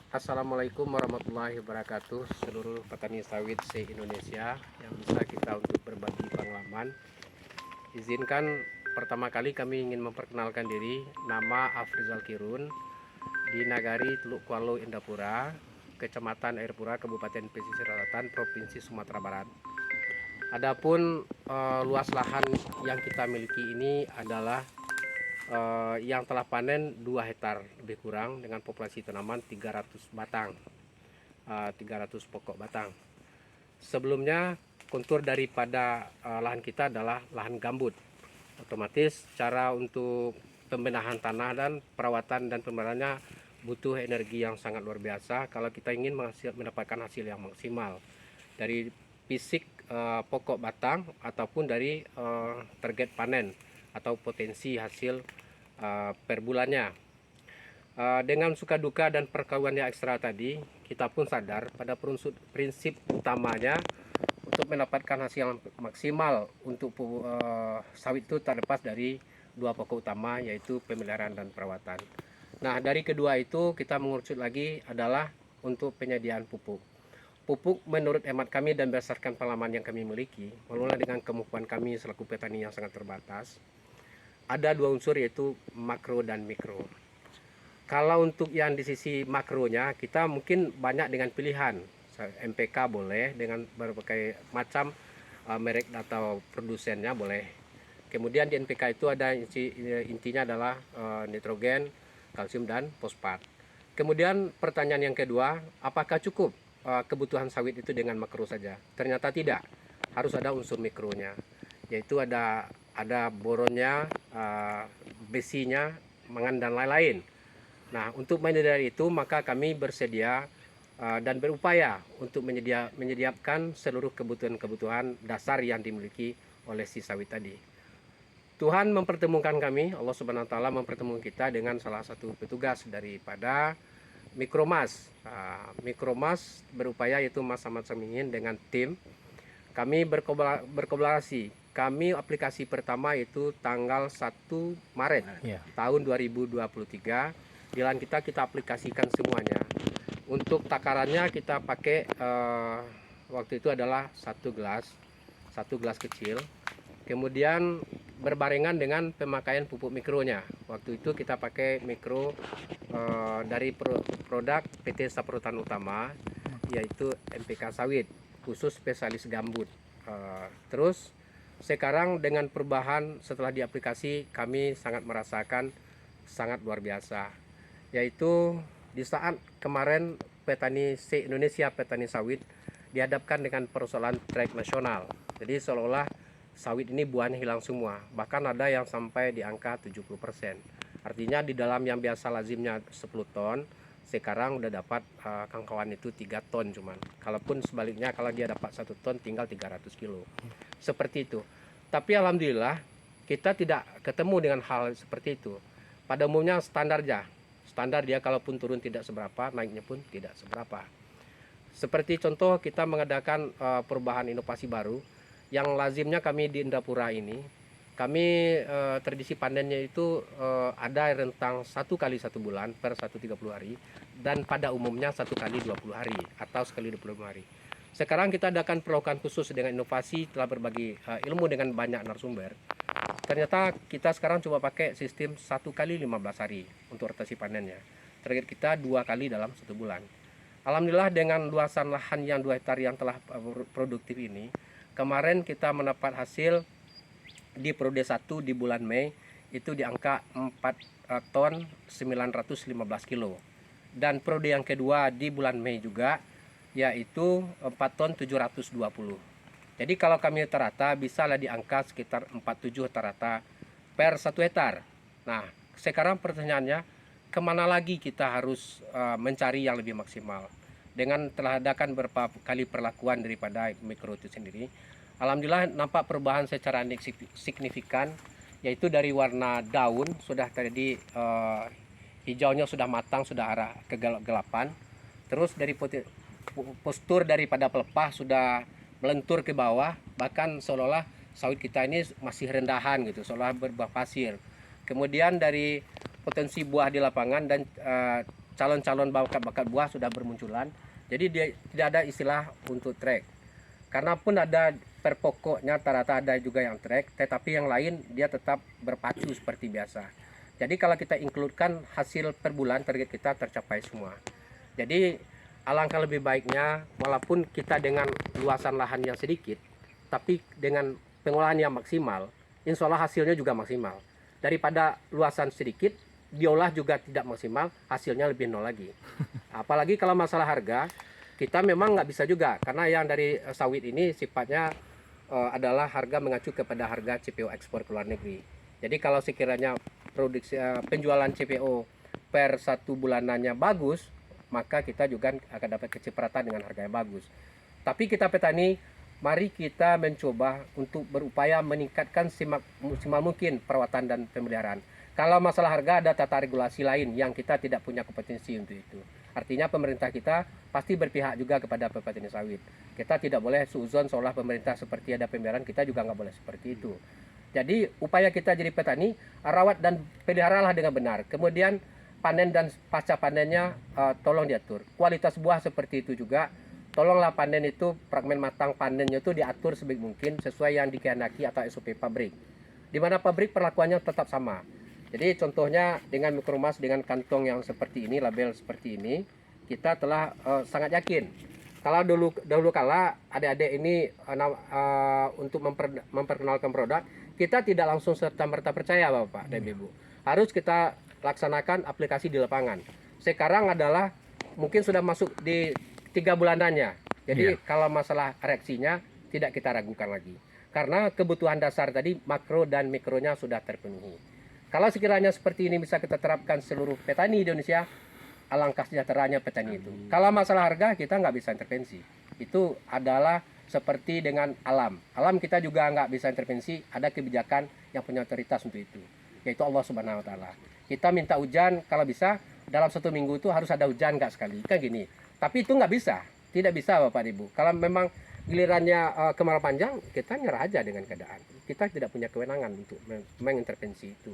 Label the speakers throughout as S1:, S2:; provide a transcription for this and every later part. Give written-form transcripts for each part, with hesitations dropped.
S1: Assalamualaikum warahmatullahi wabarakatuh, seluruh petani sawit se-Indonesia yang bisa kita untuk berbagi pengalaman. Izinkan pertama kali kami ingin memperkenalkan diri. Nama Afrizal Kirun, di Nagari Teluk Kualo Indapura, Kecamatan Airpura, Kabupaten Pesisir Selatan, Provinsi Sumatera Barat. Adapun luas lahan yang kita miliki ini adalah yang telah panen 2 hektar lebih kurang dengan populasi tanaman 300 batang, 300 pokok batang. Sebelumnya kontur daripada lahan kita adalah lahan gambut. Otomatis cara untuk pembenahan tanah dan perawatan dan pemeliharannya butuh energi yang sangat luar biasa kalau kita ingin mendapatkan hasil yang maksimal dari fisik pokok batang ataupun dari target panen atau potensi hasil per bulannya. Dengan suka duka dan perkawinan yang ekstra tadi, kita pun sadar pada prinsip utamanya untuk mendapatkan hasil yang maksimal untuk sawit itu terlepas dari dua pokok utama, yaitu pemeliharaan dan perawatan. Nah, dari kedua itu kita mengerucut lagi adalah untuk penyediaan pupuk. Pupuk menurut hemat kami dan berdasarkan pengalaman yang kami miliki, mengelola dengan kemampuan kami selaku petani yang sangat terbatas, ada dua unsur yaitu makro dan mikro. Kalau untuk yang di sisi makronya, kita mungkin banyak dengan pilihan. MPK boleh dengan berbagai macam merek atau produsennya boleh. Kemudian di NPK itu ada intinya adalah nitrogen, kalsium dan fosfat. Kemudian pertanyaan yang kedua, apakah cukup kebutuhan sawit itu dengan makro saja? Ternyata tidak, harus ada unsur mikronya, yaitu ada boronnya, besinya, mangan dan lain-lain. Nah, untuk menyediakan itu maka kami bersedia dan berupaya untuk menyediakan seluruh kebutuhan dasar yang dimiliki oleh si sawit tadi. Tuhan mempertemukan kami, Allah Subhanahu wa taala mempertemukan kita dengan salah satu petugas daripada Mikromas. Mikromas berupaya yaitu Mas Ahmad Samingin dengan tim. Kami berkolaborasi. Kami aplikasi pertama itu tanggal 1 Maret tahun 2023. Di lahan kita aplikasikan semuanya. Untuk takarannya kita pakai waktu itu adalah satu gelas kecil. Kemudian berbarengan dengan pemakaian pupuk mikronya. Waktu itu kita pakai mikro dari produk PT Saprotan Utama, yaitu NPK Sawit, khusus spesialis gambut. Terus sekarang dengan perubahan setelah diaplikasi, kami sangat merasakan sangat luar biasa, yaitu di saat kemarin petani se-Indonesia, petani sawit dihadapkan dengan persoalan trek nasional. Jadi seolah-olah sawit ini buahnya hilang semua, bahkan ada yang sampai di angka 70%. Artinya di dalam yang biasa lazimnya 10 ton, sekarang udah dapat kangkauan itu 3 ton cuman. Kalaupun sebaliknya kalau dia dapat 1 ton tinggal 300 kilo. Seperti itu. Tapi alhamdulillah kita tidak ketemu dengan hal seperti itu. Pada umumnya standar dia kalaupun turun tidak seberapa, naiknya pun tidak seberapa. Seperti contoh kita mengadakan perubahan inovasi baru yang lazimnya kami di Indapura ini, kami tradisi panennya itu ada rentang 1 kali 1 bulan per 130 hari, dan pada umumnya 1 kali 20 hari atau sekali 25 hari. Sekarang kita adakan perlakuan khusus dengan inovasi, telah berbagi ilmu dengan banyak narasumber. Ternyata kita sekarang coba pakai sistem 1 kali 15 hari untuk rotasi panennya. Target kita 2 kali dalam 1 bulan. Alhamdulillah dengan luasan lahan yang 2 hektar yang telah produktif ini, kemarin kita mendapat hasil di periode 1 di bulan Mei itu di angka 4 ton 915 kilo. Dan periode yang kedua di bulan Mei juga yaitu 4 ton 720. Jadi kalau kami rata-rata bisa lah di angka sekitar 47 rata-rata per 1 hektar. Nah, sekarang pertanyaannya, kemana lagi kita harus mencari yang lebih maksimal? Dengan telah adakan beberapa kali perlakuan daripada mikro itu sendiri, alhamdulillah nampak perubahan secara signifikan, yaitu dari warna daun sudah tadi hijaunya sudah matang, sudah arah kegelapan. Terus dari postur daripada pelepah sudah melentur ke bawah, bahkan seolah-olah sawit kita ini masih rendahan gitu, seolah berbuah pasir. Kemudian dari potensi buah di lapangan dan calon-calon bakat buah sudah bermunculan. Jadi dia tidak ada istilah untuk track. Karena pun ada per pokoknya rata-rata ada juga yang track, tetapi yang lain dia tetap berpacu seperti biasa. Jadi kalau kita includekan hasil per bulan target kita tercapai semua. Jadi alangkah lebih baiknya walaupun kita dengan luasan lahan yang sedikit, tapi dengan pengolahan yang maksimal, insya Allah hasilnya juga maksimal. Daripada luasan sedikit, diolah juga tidak maksimal, hasilnya lebih nol lagi. Apalagi kalau masalah harga, kita memang nggak bisa juga, karena yang dari sawit ini sifatnya adalah harga mengacu kepada harga CPO ekspor ke luar negeri. Jadi kalau sekiranya produksi penjualan CPO per 1 bulanannya bagus, maka kita juga akan dapat kecipratan dengan harga yang bagus. Tapi kita petani, mari kita mencoba untuk berupaya meningkatkan semaksimal mungkin perawatan dan pemeliharaan. Kalau masalah harga ada tata regulasi lain yang kita tidak punya kompetensi untuk itu. Artinya pemerintah kita pasti berpihak juga kepada petani sawit. Kita tidak boleh suuzon seolah pemerintah seperti ada pembiaran, kita juga nggak boleh seperti itu. Jadi upaya kita jadi petani, rawat dan peliharalah dengan benar. Kemudian panen dan pasca panennya tolong diatur. Kualitas buah seperti itu juga, tolonglah panen itu, fragmen matang panennya itu diatur sebaik mungkin sesuai yang dikehendaki atau SOP pabrik. Di mana pabrik perlakuannya tetap sama. Jadi contohnya dengan mikromas dengan kantong yang seperti ini, label seperti ini, kita telah sangat yakin. Kalau dulu kala adik-adik ini untuk memperkenalkan produk, kita tidak langsung serta-merta percaya Bapak dan Ibu. Harus kita laksanakan aplikasi di lapangan. Sekarang adalah mungkin sudah masuk di 3 bulanannya. Jadi kalau masalah reaksinya tidak kita ragukan lagi. Karena kebutuhan dasar tadi makro dan mikronya sudah terpenuhi. Kalau sekiranya seperti ini bisa kita terapkan seluruh petani di Indonesia, alangkah sejahteranya petani itu. Kalau masalah harga kita nggak bisa intervensi. Itu adalah seperti dengan alam. Alam kita juga nggak bisa intervensi, ada kebijakan yang punya otoritas untuk itu, yaitu Allah Subhanahu Wa Taala. Kita minta hujan, kalau bisa dalam 1 minggu itu harus ada hujan nggak sekali, kan gini. Tapi itu nggak bisa, tidak bisa Bapak Ibu. Kalau memang gilirannya kemarau panjang, kita nyerah aja dengan keadaan. Kita tidak punya kewenangan untuk mengintervensi itu.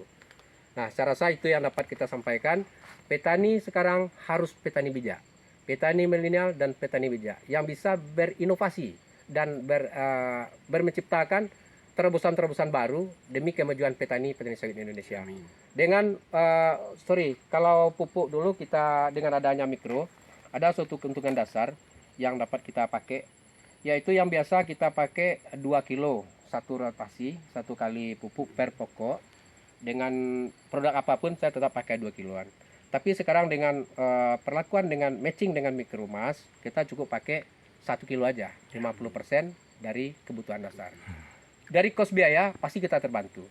S1: Nah, saya rasa itu yang dapat kita sampaikan. Petani sekarang harus petani bijak, petani milenial dan petani bijak yang bisa berinovasi dan menciptakan terobosan-terobosan baru demi kemajuan petani sawit Indonesia. Dengan kalau pupuk dulu kita dengan adanya mikro, ada suatu keuntungan dasar yang dapat kita pakai, yaitu yang biasa kita pakai 2 kilo satu rotasi, 1 kali pupuk per pokok. Dengan produk apapun saya tetap pakai 2 kiloan. Tapi sekarang dengan perlakuan dengan matching dengan mikromas, kita cukup pakai 1 kilo aja, 50% dari kebutuhan dasar. Dari kos biaya pasti kita terbantu.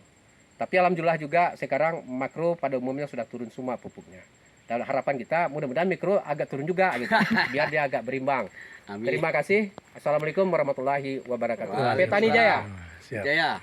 S1: Tapi alhamdulillah juga sekarang makro pada umumnya sudah turun semua pupuknya. Dan harapan kita mudah-mudahan mikro agak turun juga gitu, biar dia agak berimbang. Amin. Terima kasih. Assalamualaikum warahmatullahi wabarakatuh. Petani Jaya.
S2: Jaya.